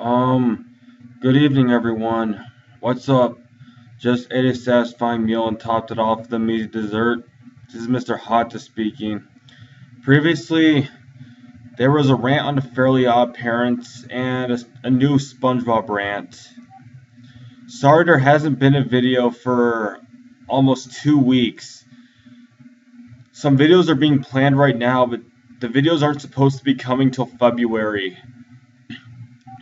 Um, Good evening, everyone. What's up? Just ate a satisfying meal and topped it off with a meaty dessert. This is Mr. Hotta speaking. Previously, there was a rant on the Fairly Odd Parents and a new SpongeBob rant. Sorry there hasn't been a video for almost 2 weeks. Some videos are being planned right now, but the videos aren't supposed to be coming till February.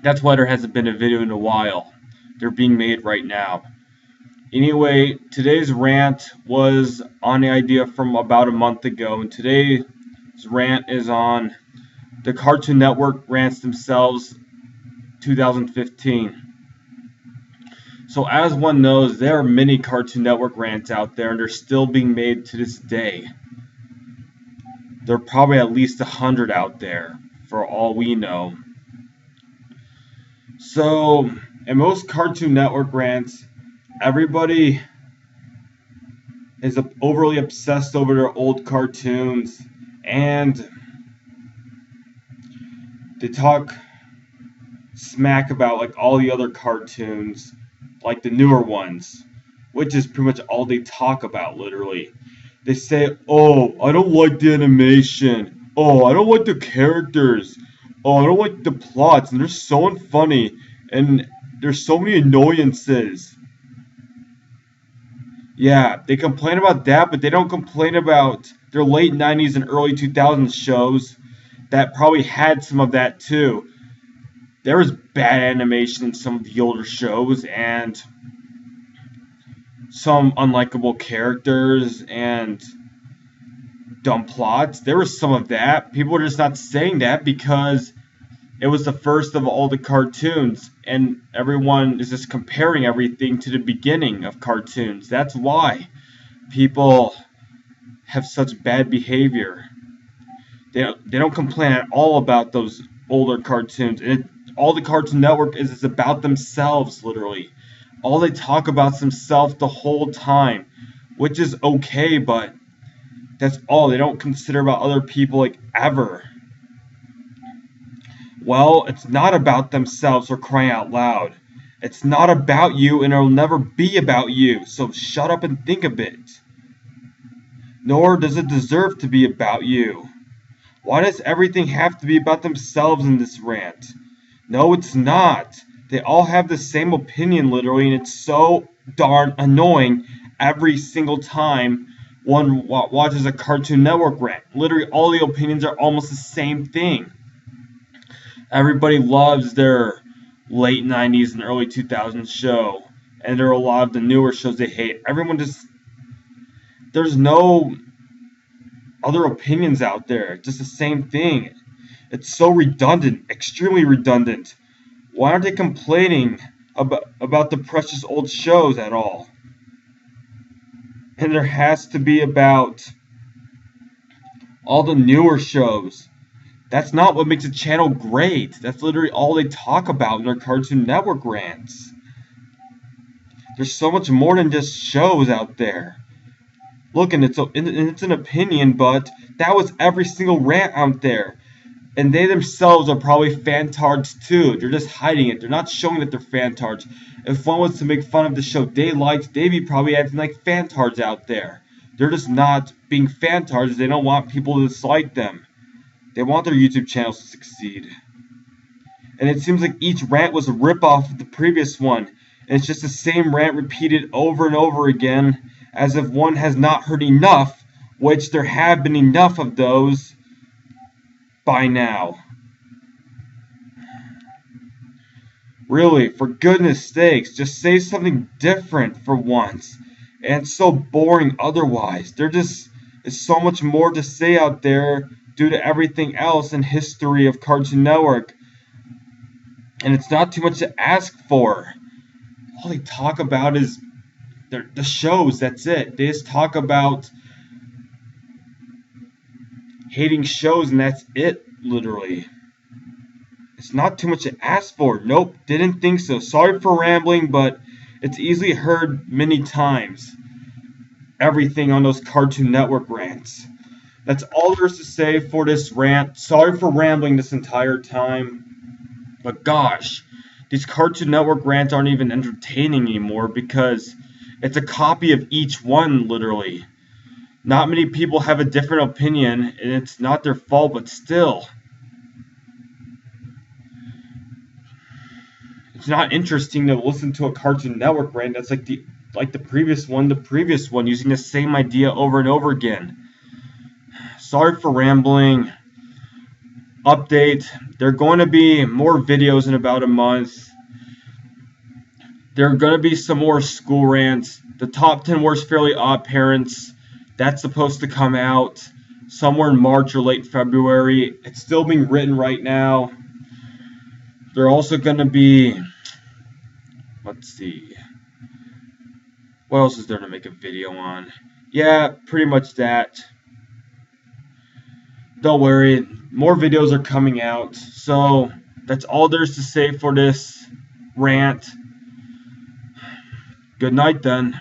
That's why there hasn't been a video in a while. They're being made right now. Anyway, today's rant was on the idea from about a month ago, and today's rant is on the Cartoon Network rants themselves, 2015. So, as one knows, there are many Cartoon Network rants out there, and they're still being made to this day. There are probably at least 100 out there, for all we know. So, in most Cartoon Network rants, everybody is overly obsessed over their old cartoons, and they talk smack about like all the other cartoons, like the newer ones, which is pretty much all they talk about, literally. They say, "Oh, I don't like the animation. Oh, I don't like the characters. Oh, I don't like the plots, and they're so unfunny, and there's so many annoyances." Yeah, they complain about that, but they don't complain about their late 90s and early 2000s shows that probably had some of that too. There was bad animation in some of the older shows and some unlikable characters and dumb plots. There was some of that. People are just not saying that because it was the first of all the cartoons, and everyone is just comparing everything to the beginning of cartoons. That's why people have such bad behavior. They don't complain at all about those older cartoons. All the Cartoon Network is about themselves, literally. All they talk about is themselves the whole time, which is okay, but that's all. They don't consider about other people like ever. Well, it's not about themselves, for crying out loud. It's not about you, and it'll never be about you, so shut up and think a bit. Nor does it deserve to be about you. Why does everything have to be about themselves in this rant? No, it's not. They all have the same opinion, literally, and it's so darn annoying every single time one watches a Cartoon Network rant. Literally, all the opinions are almost the same thing. Everybody loves their late 90s and early 2000s show, and there are a lot of the newer shows they hate. There's no other opinions out there, just the same thing. It's so redundant, extremely redundant. Why aren't they complaining about the precious old shows at all? And there has to be about all the newer shows. That's not what makes a channel great. That's literally all they talk about in their Cartoon Network rants. There's so much more than just shows out there. Look, and it's an opinion, but that was every single rant out there. And they themselves are probably fantards too. They're just hiding it. They're not showing that they're fantards. If one was to make fun of the show they liked, they'd be probably acting like fantards out there. They're just not being fantards. They don't want people to dislike them. They want their YouTube channels to succeed. And it seems like each rant was a ripoff of the previous one. And it's just the same rant repeated over and over again, as if one has not heard enough, which there have been enough of those by now. Really, for goodness sakes, just say something different for once. And it's so boring otherwise. There's so much more to say out there due to everything else in history of Cartoon Network. And it's not too much to ask for. All they talk about is the shows, that's it. They just talk about hating shows, and that's it, literally. It's not too much to ask for. Nope, didn't think so. Sorry for rambling, but it's easily heard many times. Everything on those Cartoon Network rants. That's all there is to say for this rant. Sorry for rambling this entire time. But gosh, These Cartoon Network rants aren't even entertaining anymore because it's a copy of each one, literally. Not many people have a different opinion, and it's not their fault, but still. It's not interesting to listen to a Cartoon Network rant that's like the previous one, using the same idea over and over again. Sorry for rambling. Update. There are going to be more videos in about a month. There are going to be some more school rants. The top 10 worst Fairly Odd Parents. That's supposed to come out somewhere in March or late February. It's still being written right now. They're also going to be... Let's see. What else is there to make a video on? Yeah, pretty much that. Don't worry, more videos are coming out. So that's all there's to say for this rant. Good night then.